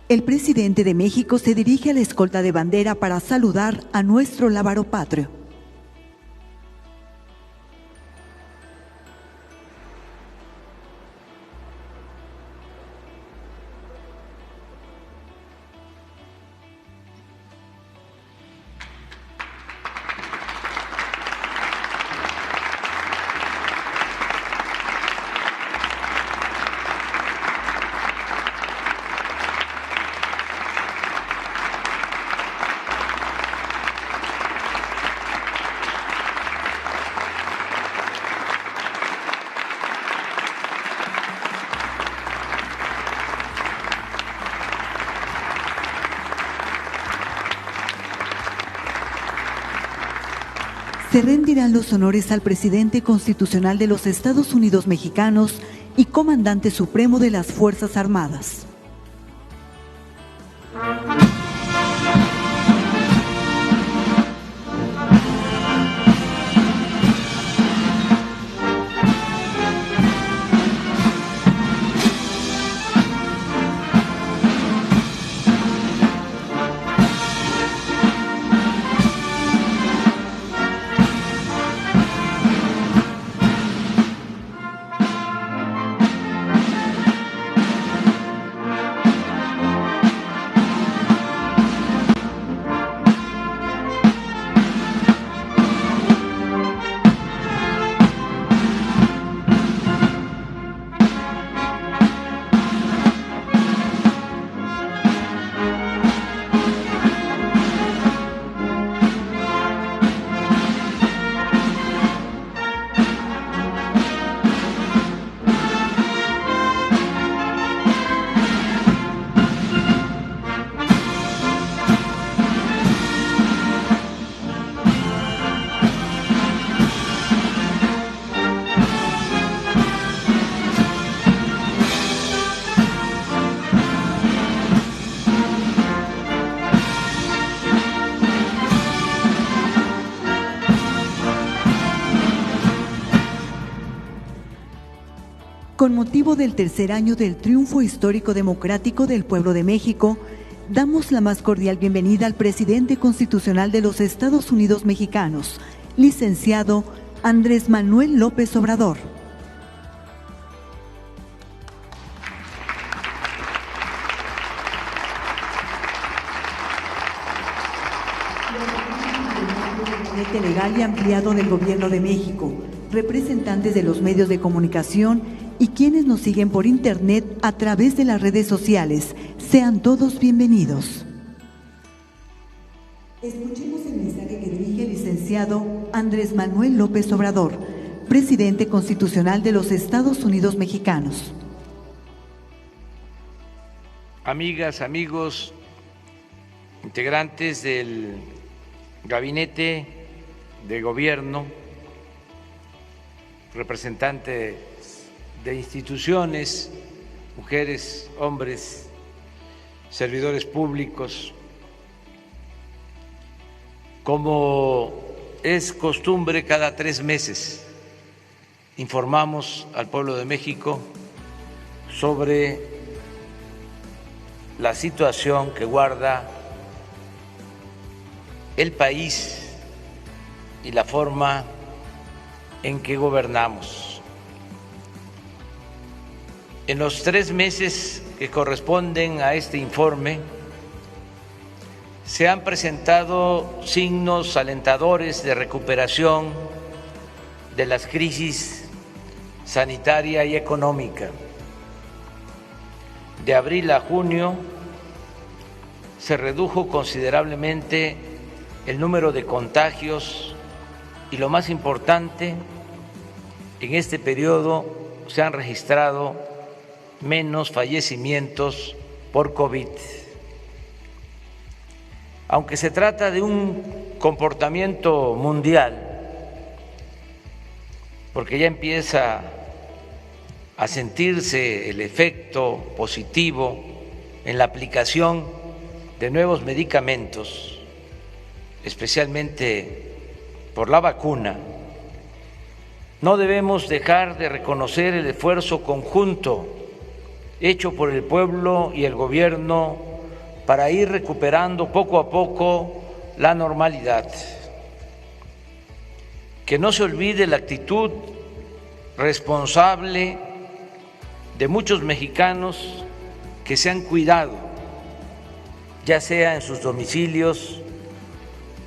El presidente de México se dirige a la escolta de bandera para saludar a nuestro lábaro patrio. Se rendirán los honores al presidente constitucional de los Estados Unidos mexicanos y comandante supremo de las Fuerzas Armadas. Con motivo del tercer año del triunfo histórico democrático del pueblo de México, damos la más cordial bienvenida al presidente constitucional de los Estados Unidos mexicanos, licenciado Andrés Manuel López Obrador. Gabinete legal y ampliado del Gobierno de México, representantes de los medios de comunicación y quienes nos siguen por internet a través de las redes sociales. Sean todos bienvenidos. Escuchemos el mensaje que dirige el licenciado Andrés Manuel López Obrador, presidente constitucional de los Estados Unidos mexicanos. Amigas, amigos, integrantes del Gabinete de Gobierno, representantes de instituciones, mujeres, hombres, servidores públicos. Como es costumbre, cada 3 meses informamos al pueblo de México sobre la situación que guarda el país y la forma en que gobernamos. En los 3 meses que corresponden a este informe, se han presentado signos alentadores de recuperación de las crisis sanitaria y económica. De abril a junio se redujo considerablemente el número de contagios y, lo más importante, en este periodo se han registrado menos fallecimientos por COVID. Aunque se trata de un comportamiento mundial, porque ya empieza a sentirse el efecto positivo en la aplicación de nuevos medicamentos, especialmente por la vacuna, no debemos dejar de reconocer el esfuerzo conjunto hecho por el pueblo y el gobierno para ir recuperando poco a poco la normalidad. Que no se olvide la actitud responsable de muchos mexicanos que se han cuidado, ya sea en sus domicilios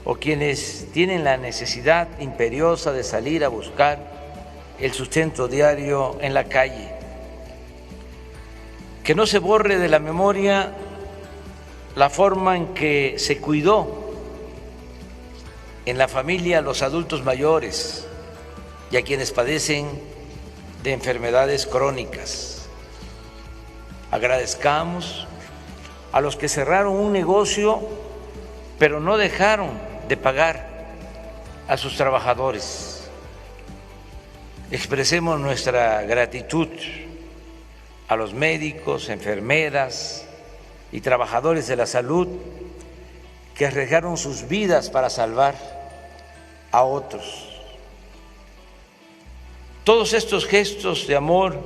o quienes tienen la necesidad imperiosa de salir a buscar el sustento diario en la calle. Que no se borre de la memoria la forma en que se cuidó en la familia a los adultos mayores y a quienes padecen de enfermedades crónicas. Agradezcamos a los que cerraron un negocio pero no dejaron de pagar a sus trabajadores. Expresemos nuestra gratitud a los médicos, enfermeras y trabajadores de la salud que arriesgaron sus vidas para salvar a otros. Todos estos gestos de amor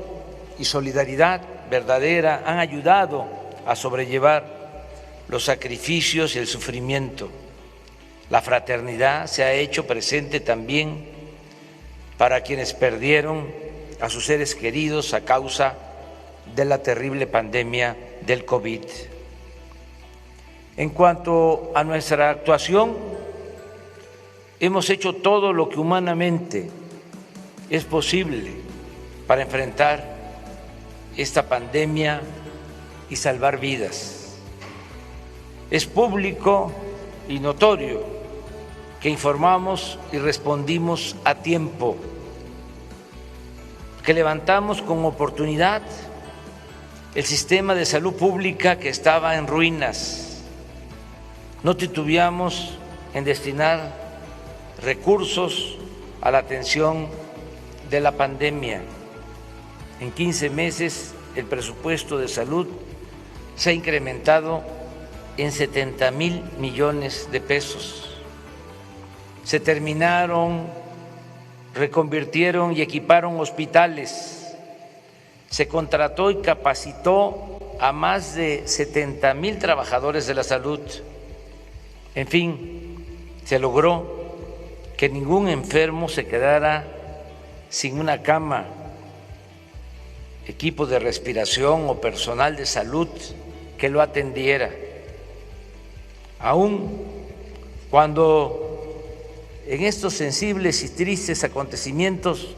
y solidaridad verdadera han ayudado a sobrellevar los sacrificios y el sufrimiento. La fraternidad se ha hecho presente también para quienes perdieron a sus seres queridos a causa de la terrible pandemia del COVID. En cuanto a nuestra actuación, hemos hecho todo lo que humanamente es posible para enfrentar esta pandemia y salvar vidas. Es público y notorio que informamos y respondimos a tiempo, que levantamos con oportunidad el sistema de salud pública que estaba en ruinas. No titubeamos en destinar recursos a la atención de la pandemia. En 15 meses el presupuesto de salud se ha incrementado en 70,000 millones de pesos. Se terminaron, reconvirtieron y equiparon hospitales. Se contrató y capacitó a más de 70,000 trabajadores de la salud. En fin, se logró que ningún enfermo se quedara sin una cama, equipo de respiración o personal de salud que lo atendiera. Aún cuando en estos sensibles y tristes acontecimientos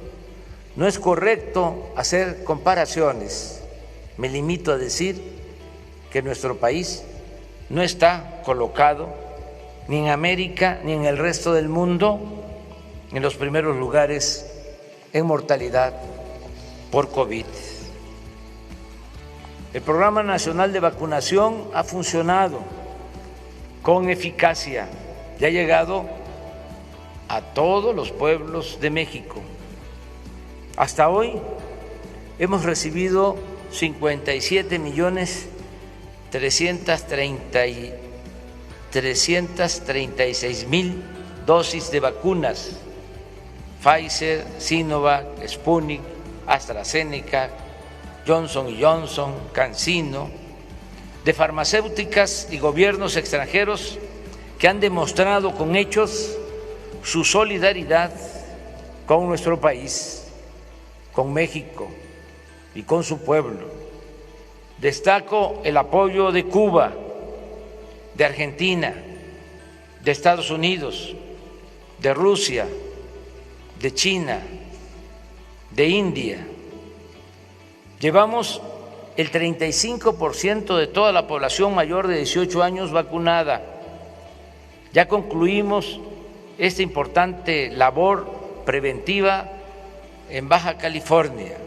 no es correcto hacer comparaciones, me limito a decir que nuestro país no está colocado ni en América ni en el resto del mundo en los primeros lugares en mortalidad por COVID. El Programa Nacional de Vacunación ha funcionado con eficacia y ha llegado a todos los pueblos de México. Hasta hoy hemos recibido 57,336,000 dosis de vacunas, Pfizer, Sinovac, Sputnik, AstraZeneca, Johnson & Johnson, CanSino, de farmacéuticas y gobiernos extranjeros que han demostrado con hechos su solidaridad con nuestro país, con México y con su pueblo. Destaco el apoyo de Cuba, de Argentina, de Estados Unidos, de Rusia, de China, de India. Llevamos el 35% de toda la población mayor de 18 años vacunada. Ya concluimos esta importante labor preventiva en Baja California.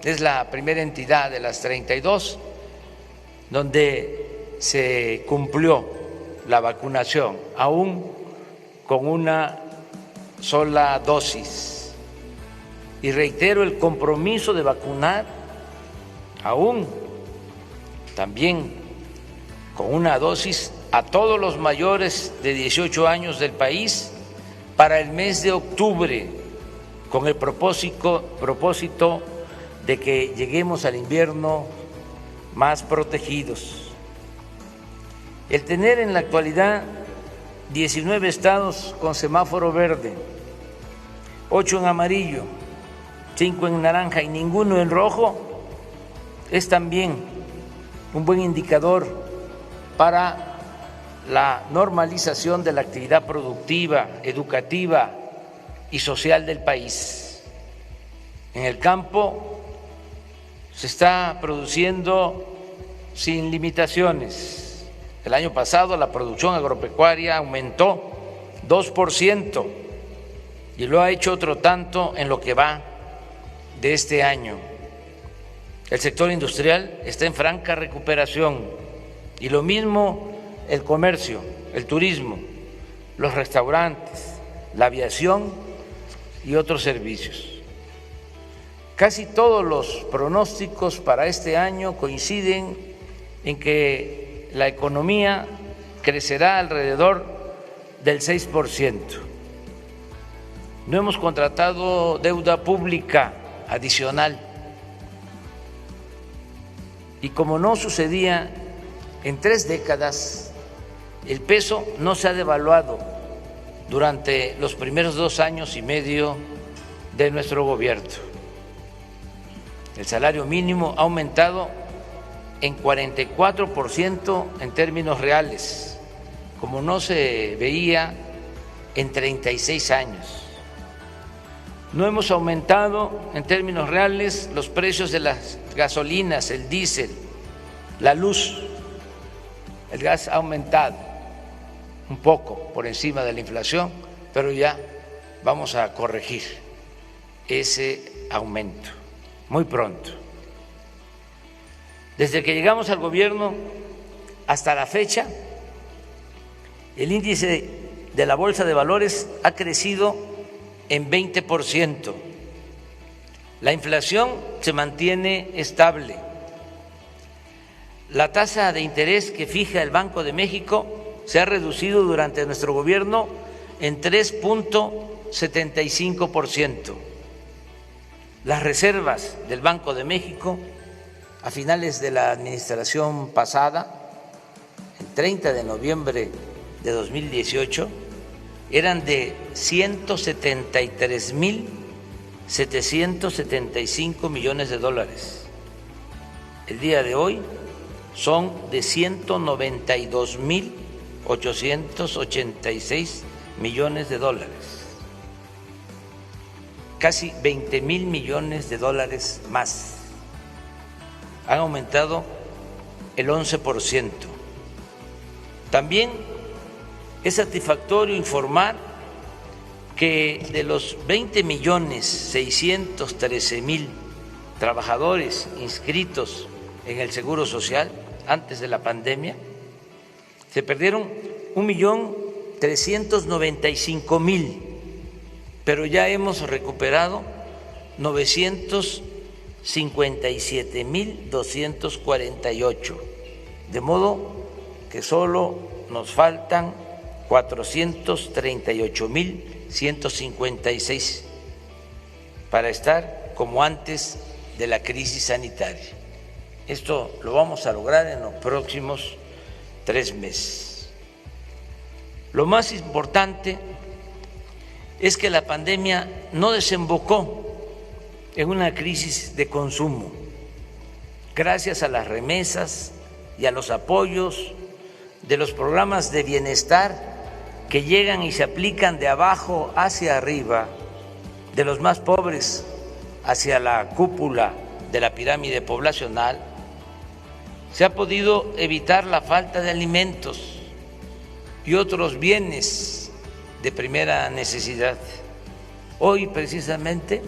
Es la primera entidad de las 32 donde se cumplió la vacunación, aún con una sola dosis. Y reitero el compromiso de vacunar aún también con una dosis a todos los mayores de 18 años del país para el mes de octubre, con el propósito de que lleguemos al invierno más protegidos. El tener en la actualidad 19 estados con semáforo verde, 8 en amarillo, 5 en naranja y ninguno en rojo, es también un buen indicador para la normalización de la actividad productiva, educativa y social del país. En el campo se está produciendo sin limitaciones. El año pasado la producción agropecuaria aumentó 2% y lo ha hecho otro tanto en lo que va de este año. El sector industrial está en franca recuperación y lo mismo el comercio, el turismo, los restaurantes, la aviación y otros servicios. Casi todos los pronósticos para este año coinciden en que la economía crecerá alrededor del 6%. No hemos contratado deuda pública adicional. Y como no sucedía en 3 décadas, el peso no se ha devaluado durante los primeros 2 años y medio de nuestro gobierno. El salario mínimo ha aumentado en 44% en términos reales, como no se veía en 36 años. No hemos aumentado en términos reales los precios de las gasolinas, el diésel, la luz. El gas ha aumentado un poco por encima de la inflación, pero ya vamos a corregir ese aumento muy pronto. Desde que llegamos al gobierno hasta la fecha, el índice de la Bolsa de Valores ha crecido en 20%. La inflación se mantiene estable. La tasa de interés que fija el Banco de México se ha reducido durante nuestro gobierno en 3.75%. Las reservas del Banco de México a finales de la administración pasada, el 30 de noviembre de 2018, eran de 173.775 millones de dólares. El día de hoy son de 192.886 millones de dólares. Casi 20.000 millones de dólares más. Han aumentado el 11%. También es satisfactorio informar que de los 20.613.000 trabajadores inscritos en el Seguro Social antes de la pandemia, se perdieron 1.395.000, pero ya hemos recuperado 957.248, de modo que solo nos faltan 438.156 para estar como antes de la crisis sanitaria. Esto lo vamos a lograr en los próximos 3 meses. Lo más importante es que la pandemia no desembocó en una crisis de consumo. Gracias a las remesas y a los apoyos de los programas de bienestar que llegan y se aplican de abajo hacia arriba, de los más pobres hacia la cúpula de la pirámide poblacional, se ha podido evitar la falta de alimentos y otros bienes de primera necesidad. Hoy precisamente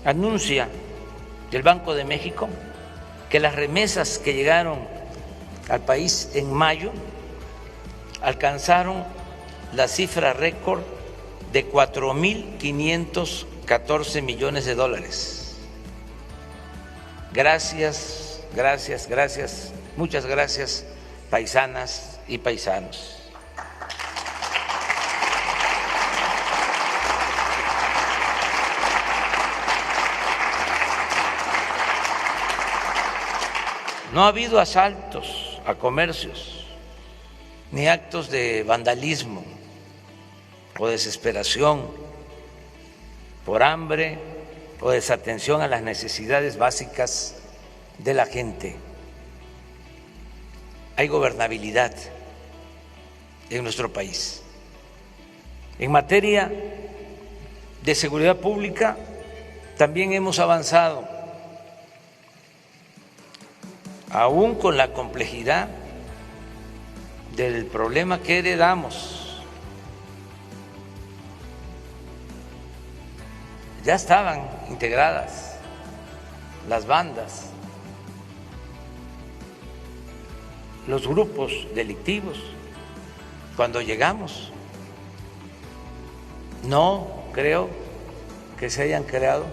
anuncia el Banco de México que las remesas que llegaron al país en mayo alcanzaron la cifra récord de 4.514 millones de dólares. Gracias, gracias, gracias, muchas gracias, paisanas y paisanos. No ha habido asaltos a comercios, ni actos de vandalismo o desesperación por hambre o desatención a las necesidades básicas de la gente. Hay gobernabilidad en nuestro país. En materia de seguridad pública también hemos avanzado, aún con la complejidad del problema que heredamos. Ya estaban integradas las bandas, los grupos delictivos cuando llegamos. No creo que se hayan creado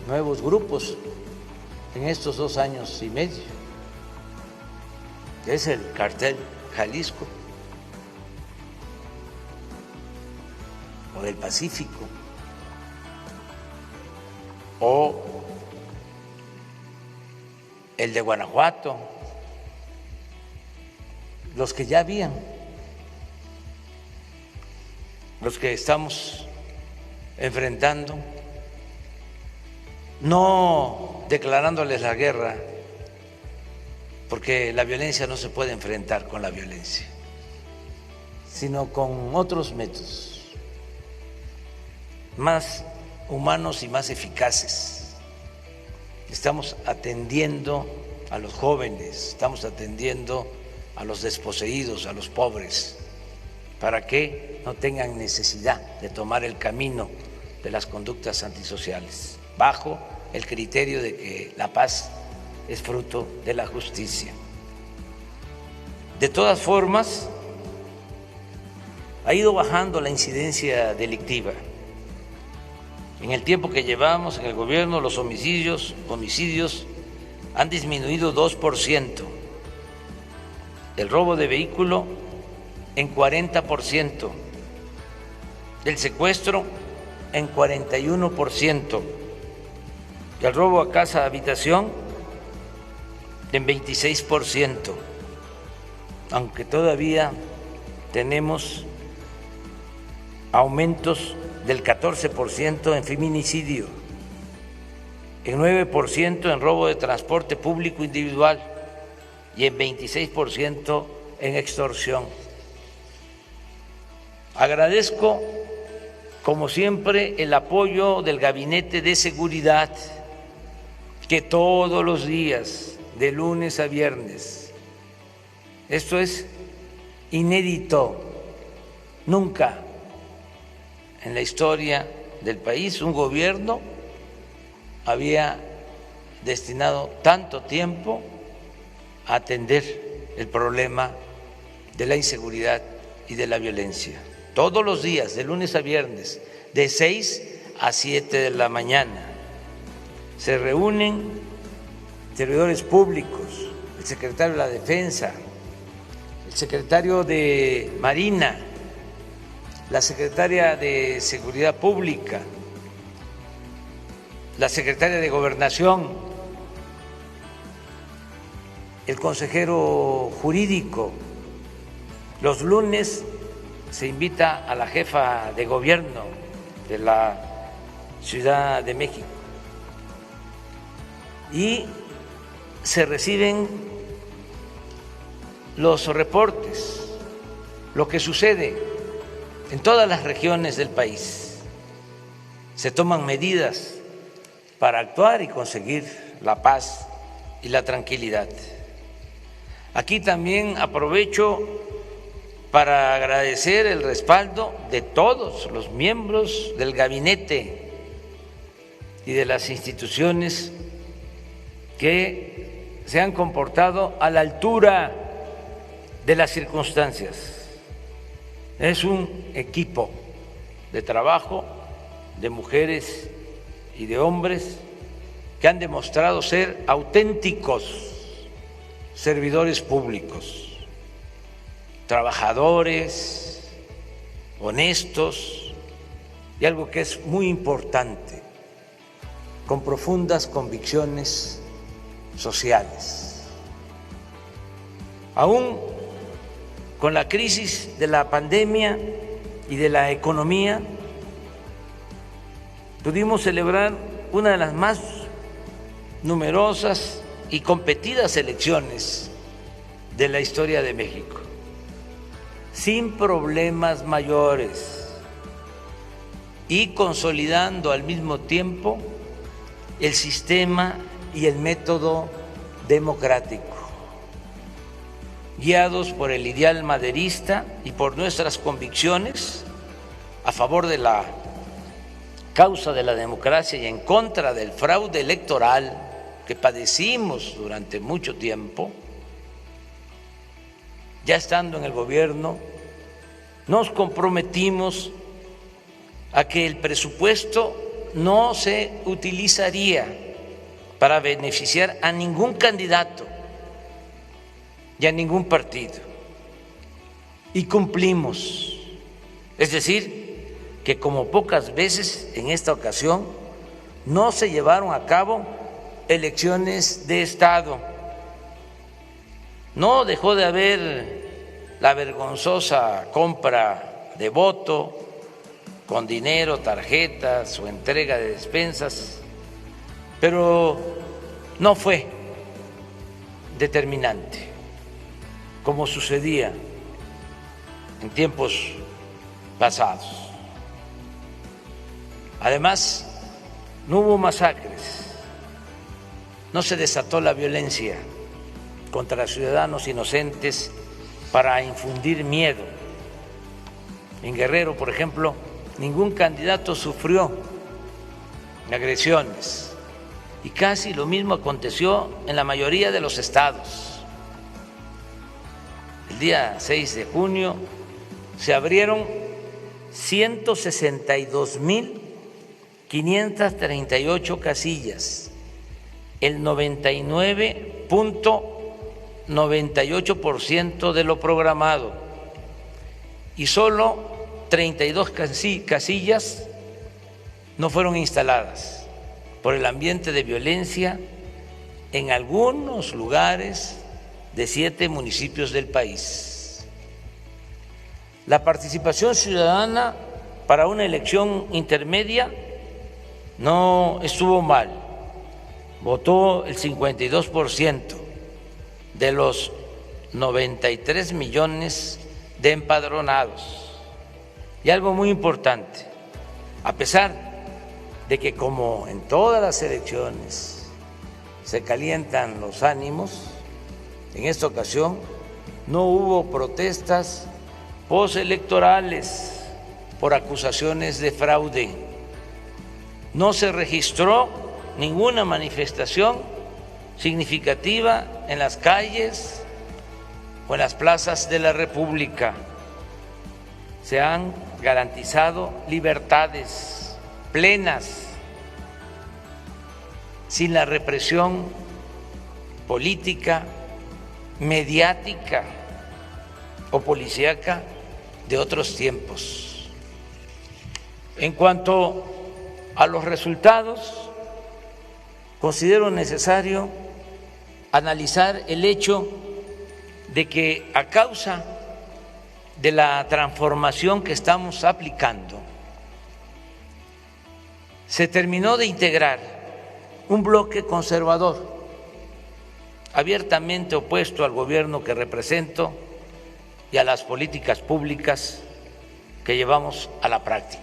nuevos grupos en estos 2 años y medio. Es el Cártel Jalisco o del Pacífico o el de Guanajuato, los que ya habían, los que estamos enfrentando, no declarándoles la guerra, porque la violencia no se puede enfrentar con la violencia, sino con otros métodos más humanos y más eficaces. Estamos atendiendo a los jóvenes, estamos atendiendo a los desposeídos, a los pobres, para que no tengan necesidad de tomar el camino de las conductas antisociales, bajo el criterio de que la paz es fruto de la justicia. De todas formas, ha ido bajando la incidencia delictiva. En el tiempo que llevamos en el gobierno, los homicidios han disminuido 2%, el robo de vehículo en 40%, el secuestro en 41%, el robo a casa habitación en 26%, aunque todavía tenemos aumentos del 14% en feminicidio, en 9% en robo de transporte público individual y en 26% en extorsión. Agradezco, como siempre, el apoyo del Gabinete de Seguridad, que todos los días, de lunes a viernes, esto es inédito, nunca en la historia del país un gobierno había destinado tanto tiempo a atender el problema de la inseguridad y de la violencia. Todos los días, de lunes a viernes, de 6 a 7 de la mañana, se reúnen servidores públicos, el secretario de la Defensa, el secretario de Marina, la secretaria de Seguridad Pública, la secretaria de Gobernación, el consejero jurídico. Los lunes se invita a la jefa de gobierno de la Ciudad de México y se reciben los reportes, lo que sucede en todas las regiones del país. Se toman medidas para actuar y conseguir la paz y la tranquilidad. Aquí también aprovecho para agradecer el respaldo de todos los miembros del gabinete y de las instituciones que se han comportado a la altura de las circunstancias. Es un equipo de trabajo de mujeres y de hombres que han demostrado ser auténticos servidores públicos, trabajadores, honestos y algo que es muy importante, con profundas convicciones sociales. Aún con la crisis de la pandemia y de la economía, pudimos celebrar una de las más numerosas y competidas elecciones de la historia de México, sin problemas mayores y consolidando al mismo tiempo el sistema y el método democrático, guiados por el ideal maderista y por nuestras convicciones a favor de la causa de la democracia y en contra del fraude electoral que padecimos durante mucho tiempo. Ya estando en el gobierno, nos comprometimos a que el presupuesto no se utilizaría para beneficiar a ningún candidato y a ningún partido. Y cumplimos. Es decir, que como pocas veces en esta ocasión no se llevaron a cabo elecciones de Estado. No dejó de haber la vergonzosa compra de voto con dinero, tarjetas o entrega de despensas, pero no fue determinante, como sucedía en tiempos pasados. Además, no hubo masacres, no se desató la violencia contra ciudadanos inocentes para infundir miedo. En Guerrero, por ejemplo, ningún candidato sufrió agresiones y casi lo mismo aconteció en la mayoría de los estados. El día 6 de junio se abrieron 162,538 casillas, el 99.98% de lo programado, y solo 32 casillas no fueron instaladas por el ambiente de violencia en algunos lugares de 7 municipios del país. La participación ciudadana para una elección intermedia no estuvo mal. Votó el 52% de los 93 millones de empadronados. Y algo muy importante, a pesar de que como en todas las elecciones se calientan los ánimos, en esta ocasión no hubo protestas postelectorales por acusaciones de fraude. No se registró ninguna manifestación significativa en las calles o en las plazas de la República. Se han garantizado libertades plenas, sin la represión política, mediática o policíaca de otros tiempos. En cuanto a los resultados, considero necesario analizar el hecho de que a causa de la transformación que estamos aplicando, se terminó de integrar un bloque conservador abiertamente opuesto al gobierno que represento y a las políticas públicas que llevamos a la práctica.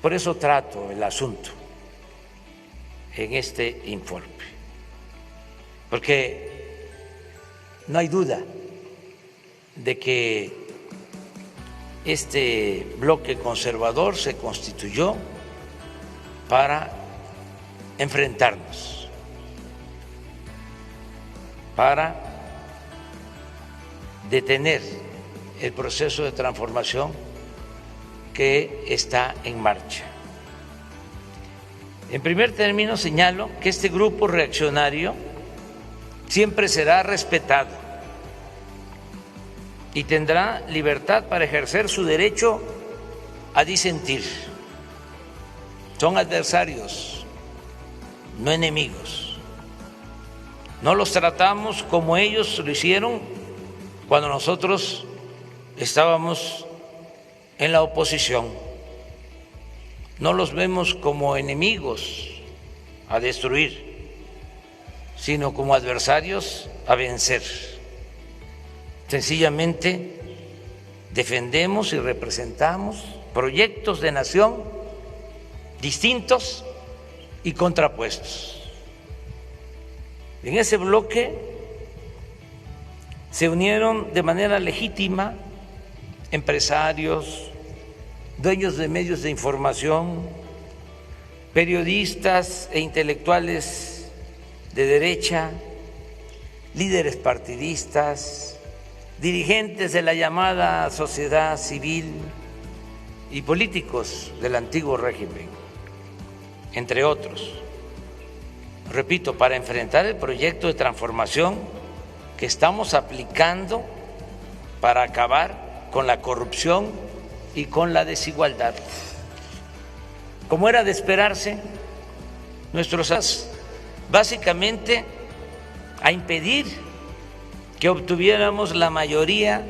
Por eso trato el asunto en este informe, porque no hay duda de que este bloque conservador se constituyó para enfrentarnos, para detener el proceso de transformación que está en marcha. En primer término, señalo que este grupo reaccionario siempre será respetado y tendrá libertad para ejercer su derecho a disentir. Son adversarios, no enemigos. No los tratamos como ellos lo hicieron cuando nosotros estábamos en la oposición. No los vemos como enemigos a destruir, sino como adversarios a vencer. Sencillamente defendemos y representamos proyectos de nación distintos y contrapuestos. En ese bloque se unieron de manera legítima empresarios, dueños de medios de información, periodistas e intelectuales de derecha, líderes partidistas, dirigentes de la llamada sociedad civil y políticos del antiguo régimen, entre otros. Repito, para enfrentar el proyecto de transformación que estamos aplicando para acabar con la corrupción y con la desigualdad. Como era de esperarse, nuestros básicamente a impedir que obtuviéramos la mayoría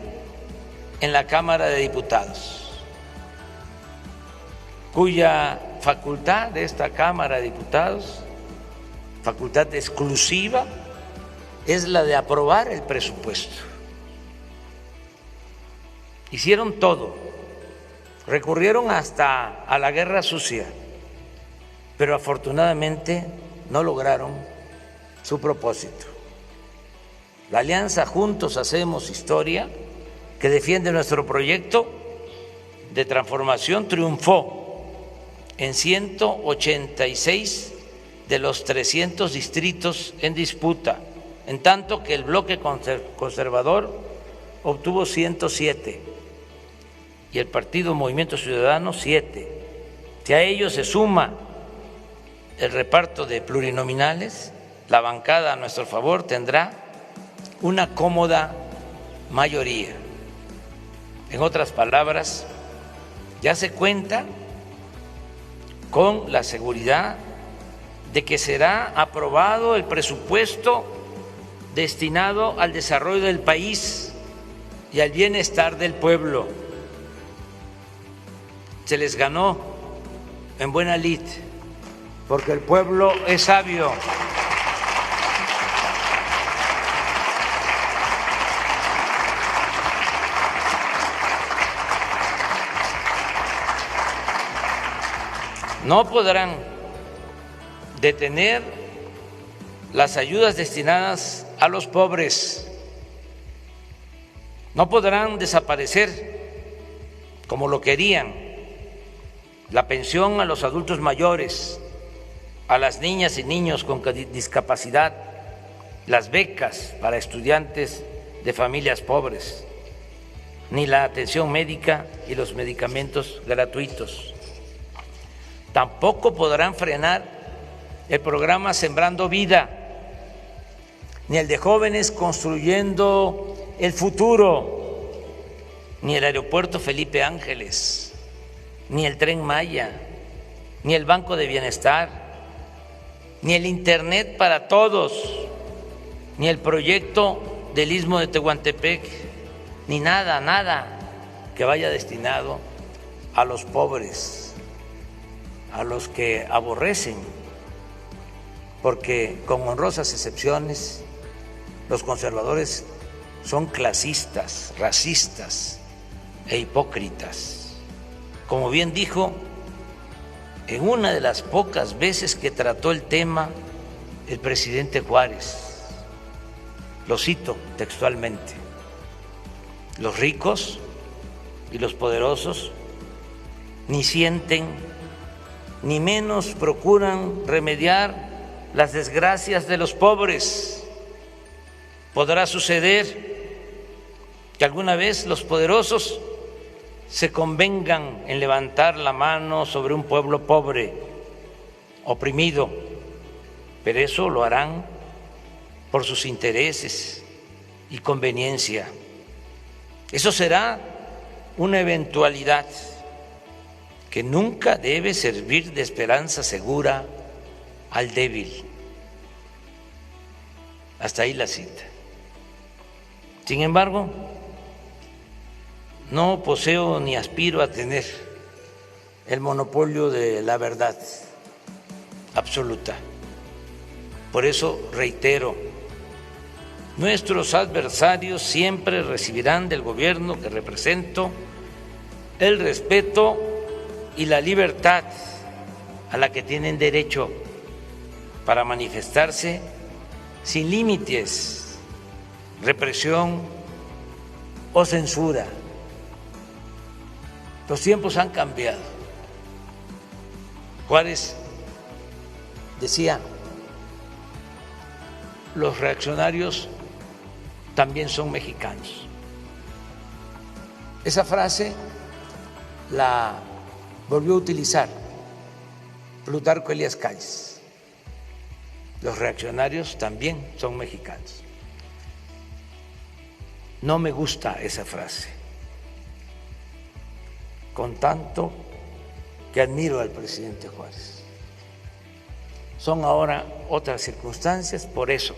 en la Cámara de Diputados, cuya facultad de esta Cámara de Diputados, facultad exclusiva, es la de aprobar el presupuesto. Hicieron todo, recurrieron hasta a la guerra sucia, pero afortunadamente no lograron su propósito. La alianza Juntos Hacemos Historia, que defiende nuestro proyecto de transformación, triunfó en 186 de los 300 distritos en disputa, en tanto que el bloque conservador obtuvo 107 y el Partido Movimiento Ciudadano 7. Si a ello se suma el reparto de plurinominales, la bancada a nuestro favor tendrá una cómoda mayoría. En otras palabras, ya se cuenta con la seguridad de que será aprobado el presupuesto destinado al desarrollo del país y al bienestar del pueblo. Se les ganó en buena lid, porque el pueblo es sabio. No podrán detener las ayudas destinadas a los pobres, no podrán desaparecer, como lo querían, la pensión a los adultos mayores, a las niñas y niños con discapacidad, las becas para estudiantes de familias pobres, ni la atención médica y los medicamentos gratuitos. Tampoco podrán frenar el programa Sembrando Vida, ni el de jóvenes construyendo el futuro, ni el aeropuerto Felipe Ángeles, ni el Tren Maya, ni el Banco de Bienestar, ni el Internet para todos, ni el proyecto del Istmo de Tehuantepec, ni nada que vaya destinado a los pobres, a los que aborrecen, porque con honrosas excepciones los conservadores son clasistas, racistas e hipócritas. Como bien dijo en una de las pocas veces que trató el tema el presidente Juárez, lo cito textualmente: los ricos y los poderosos ni sienten ni menos procuran remediar las desgracias de los pobres. Podrá suceder que alguna vez los poderosos se convengan en levantar la mano sobre un pueblo pobre, oprimido, pero eso lo harán por sus intereses y conveniencia. Eso será una eventualidad que nunca debe servir de esperanza segura al débil. Hasta ahí la cita. Sin embargo, no poseo ni aspiro a tener el monopolio de la verdad absoluta. Por eso reitero, nuestros adversarios siempre recibirán del gobierno que represento el respeto y la libertad a la que tienen derecho para manifestarse sin límites, represión o censura. Los tiempos han cambiado. Juárez decía, los reaccionarios también son mexicanos. Esa frase la volvió a utilizar Plutarco Elías Calles. Los reaccionarios también son mexicanos. No me gusta esa frase, con tanto que admiro al presidente Juárez. Son ahora otras circunstancias, por eso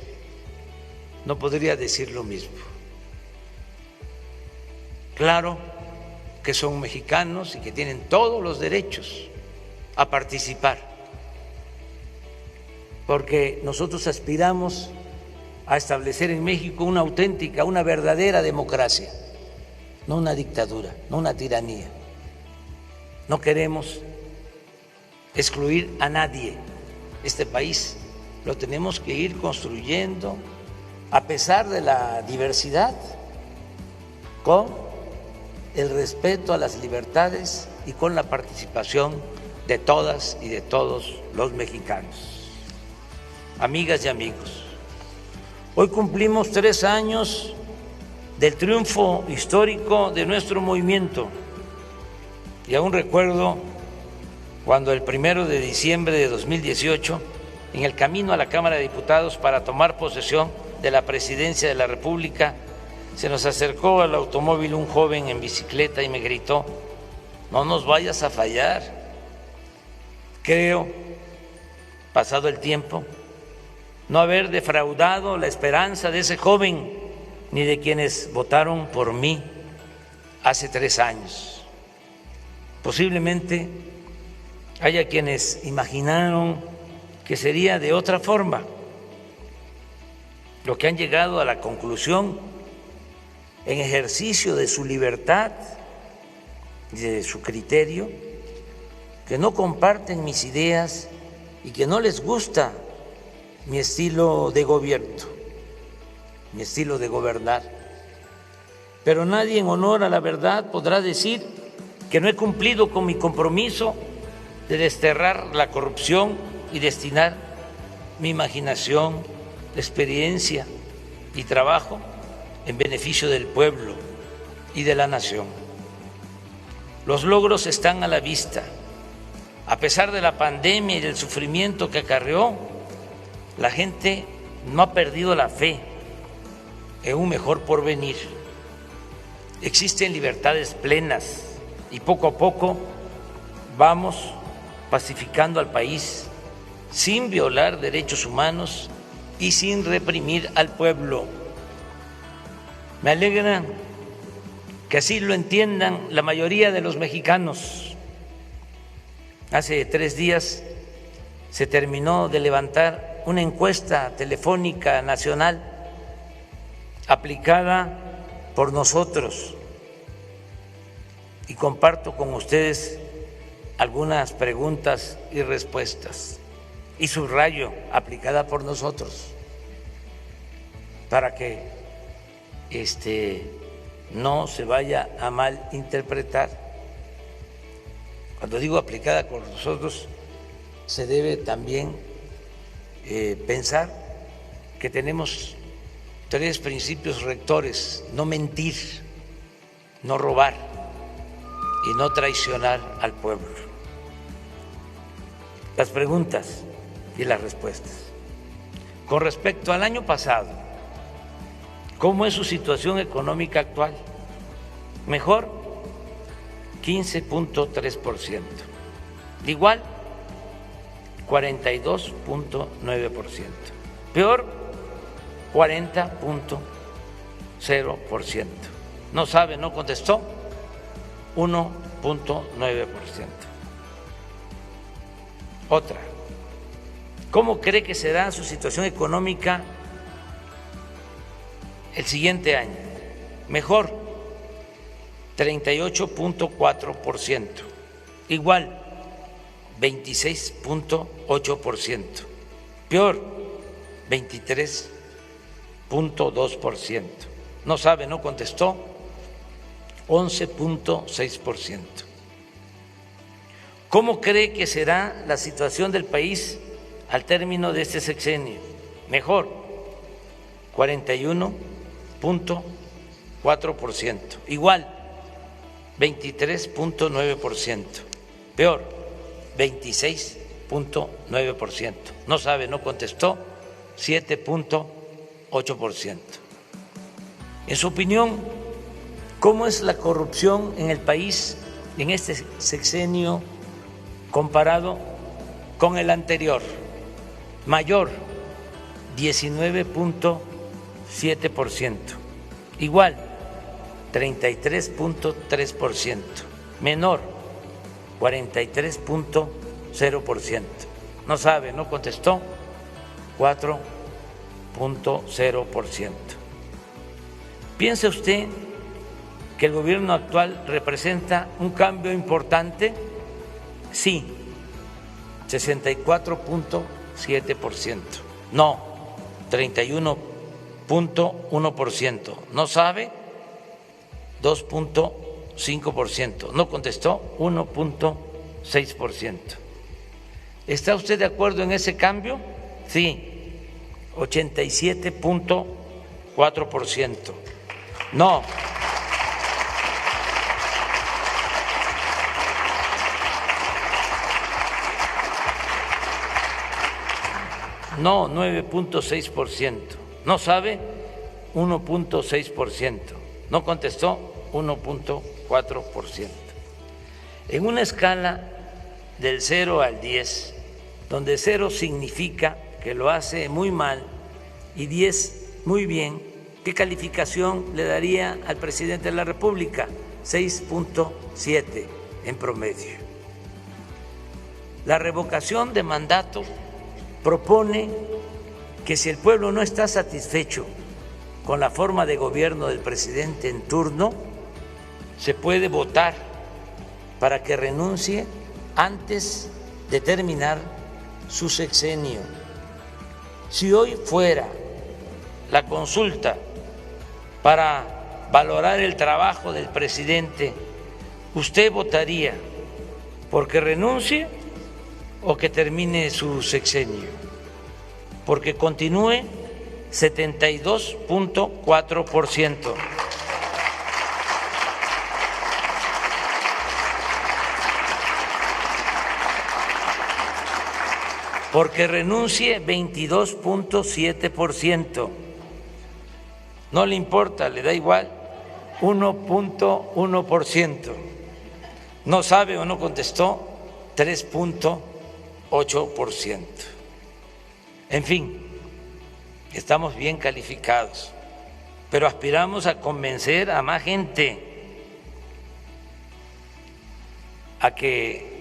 no podría decir lo mismo. Claro que son mexicanos y que tienen todos los derechos a participar, porque nosotros aspiramos a establecer en México una auténtica, una verdadera democracia, no una dictadura, no una tiranía. No queremos excluir a nadie. Este país lo tenemos que ir construyendo a pesar de la diversidad, con el respeto a las libertades y con la participación de todas y de todos los mexicanos. Amigas y amigos, hoy cumplimos 3 años del triunfo histórico de nuestro movimiento y aún recuerdo cuando el 1 de diciembre de 2018, en el camino a la Cámara de Diputados para tomar posesión de la presidencia de la República, se nos acercó al automóvil un joven en bicicleta y me gritó: no nos vayas a fallar. Creo, pasado el tiempo, no haber defraudado la esperanza de ese joven ni de quienes votaron por mí hace 3 años. Posiblemente haya quienes imaginaron que sería de otra forma. Los que han llegado a la conclusión, en ejercicio de su libertad y de su criterio, que no comparten mis ideas y que no les gusta mi estilo de gobierno, mi estilo de gobernar. Pero nadie en honor a la verdad podrá decir que no he cumplido con mi compromiso de desterrar la corrupción y destinar mi imaginación, experiencia y trabajo en beneficio del pueblo y de la nación. Los logros están a la vista. A pesar de la pandemia y del sufrimiento que acarreó, la gente no ha perdido la fe en un mejor porvenir. Existen libertades plenas y poco a poco vamos pacificando al país sin violar derechos humanos y sin reprimir al pueblo. Me alegra que así lo entiendan la mayoría de los mexicanos. Hace 3 días se terminó de levantar una encuesta telefónica nacional aplicada por nosotros y comparto con ustedes algunas preguntas y respuestas, y subrayo, aplicada por nosotros, para que no se vaya a malinterpretar. Cuando digo aplicada por nosotros, se debe también pensar que tenemos 3 principios rectores: no mentir, no robar y no traicionar al pueblo. Las preguntas y las respuestas. Con respecto al año pasado, ¿cómo es su situación económica actual? Mejor, 15.3%. Igual, 42.9%. Peor, 40.0%. No sabe, no contestó, 1.9%. Otra, ¿cómo cree que será su situación económica el siguiente año? Mejor, 38.4%. Igual, 26.8%. Peor, 23.2%. No sabe, no contestó, 11.6%. ¿Cómo cree que será la situación del país al término de este sexenio? Mejor, 41.4%. Igual, 23.9%. Peor, 26.9%. No sabe, no contestó, 7.8%. En su opinión, ¿cómo es la corrupción en el país en este sexenio comparado con el anterior? Mayor, 19.7%. Igual, 33.3%. Menor, 43.0%. No sabe, no contestó, 4.0%. ¿Piensa usted que el gobierno actual representa un cambio importante? Sí, 64.7%. No, 31.1%. No sabe, 2.5%. No contestó, 1.6%. ¿Está usted de acuerdo en ese cambio? Sí, 87.4%. No, 9.6%. No sabe, 1.6%. No contestó, 1.4%. En una escala del 0 al 10, donde 0 significa que lo hace muy mal y 10 muy bien, ¿qué calificación le daría al presidente de la República? 6.7 en promedio. La revocación de mandato propone que si el pueblo no está satisfecho con la forma de gobierno del presidente en turno, se puede votar para que renuncie antes de terminar su sexenio. Si hoy fuera la consulta para valorar el trabajo del presidente, ¿usted votaría porque renuncie o que termine su sexenio? Porque continúe, 72.4%. Porque renuncie, 22.7%. No le importa, le da igual, 1.1%. No sabe o no contestó, 3.8%. En fin, estamos bien calificados, pero aspiramos a convencer a más gente a que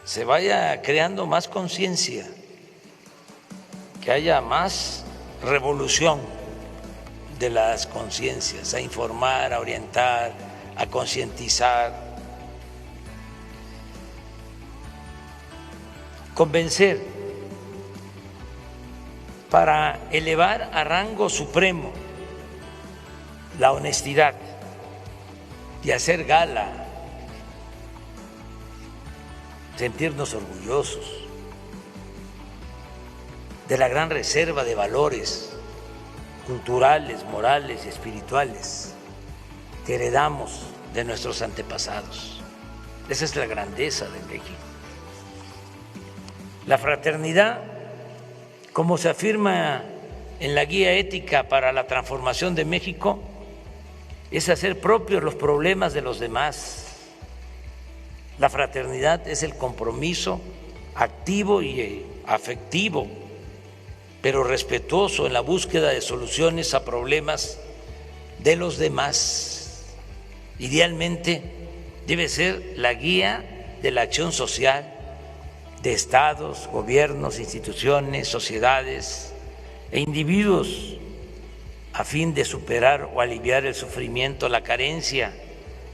se vaya creando más conciencia, que haya más revolución de las conciencias, a informar, a orientar, a concientizar, convencer para elevar a rango supremo la honestidad y hacer gala, sentirnos orgullosos de la gran reserva de valores culturales, morales y espirituales que heredamos de nuestros antepasados. Esa es la grandeza de México. La fraternidad, como se afirma en la Guía Ética para la Transformación de México, es hacer propios los problemas de los demás. La fraternidad es el compromiso activo y afectivo, pero respetuoso en la búsqueda de soluciones a problemas de los demás. idealmente debe ser la guía de la acción social de estados, gobiernos, instituciones, sociedades e individuos a fin de superar o aliviar el sufrimiento, la carencia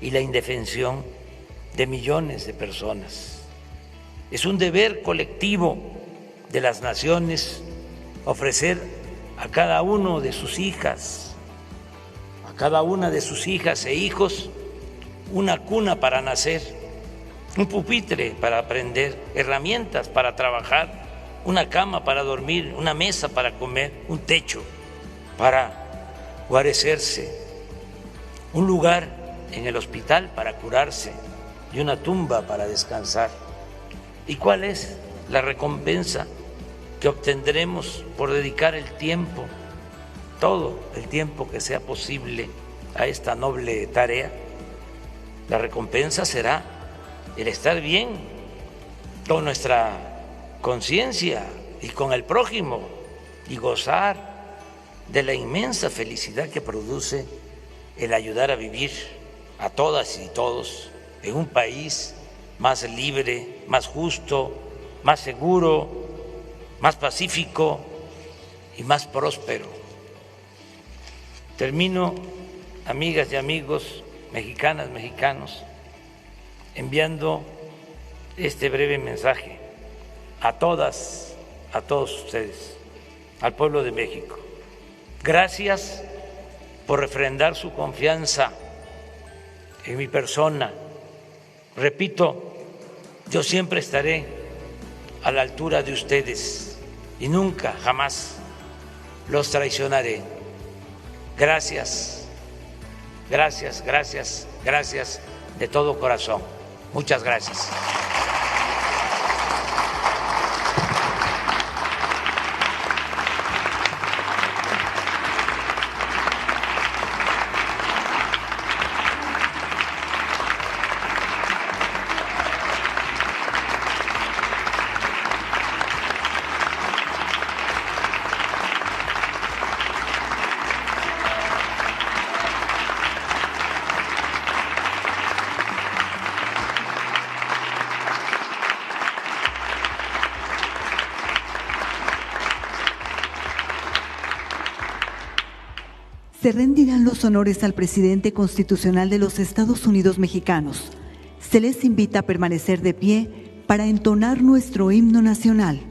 y la indefensión de millones de personas. Es un deber colectivo de las naciones ofrecer a cada uno de sus hijas, a cada una de sus hijas e hijos, una cuna para nacer, un pupitre para aprender, herramientas para trabajar, una cama para dormir, una mesa para comer, un techo para guarecerse, un lugar en el hospital para curarse y una tumba para descansar. ¿Y cuál es la recompensa que obtendremos por dedicar el tiempo, todo el tiempo que sea posible, a esta noble tarea? La recompensa será el estar bien con nuestra conciencia y con el prójimo y gozar de la inmensa felicidad que produce el ayudar a vivir a todas y todos en un país más libre, más justo, más seguro, más pacífico y más próspero. Termino, amigas y amigos, mexicanas, mexicanos, enviando este breve mensaje a todas, a todos ustedes, al pueblo de México. Gracias por refrendar su confianza en mi persona. Repito, yo siempre estaré a la altura de ustedes y nunca, jamás los traicionaré. Gracias, gracias, gracias, gracias de todo corazón. Muchas gracias. Se rendirán los honores al presidente constitucional de los Estados Unidos mexicanos. Se les invita a permanecer de pie para entonar nuestro himno nacional.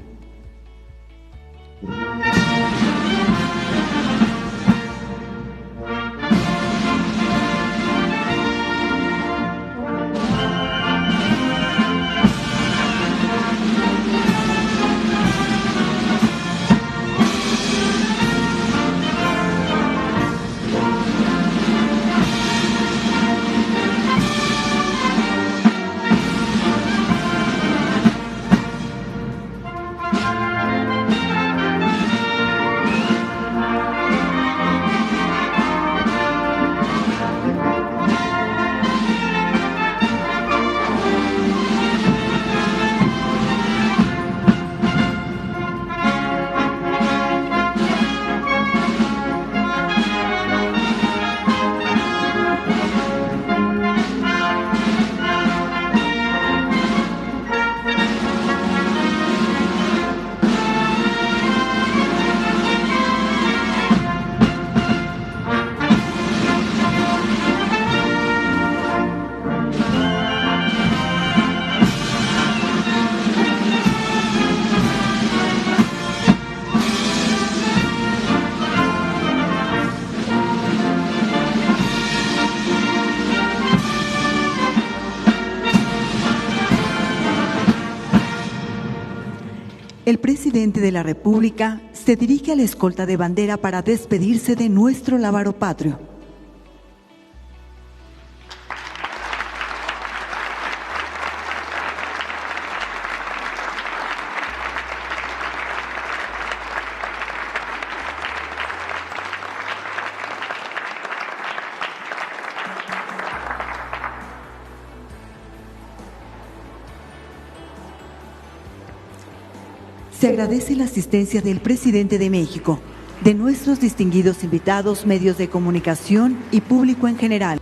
El presidente de la República se dirige a la escolta de bandera para despedirse de nuestro lábaro patrio. Se agradece la asistencia del presidente de México, de nuestros distinguidos invitados, medios de comunicación y público en general.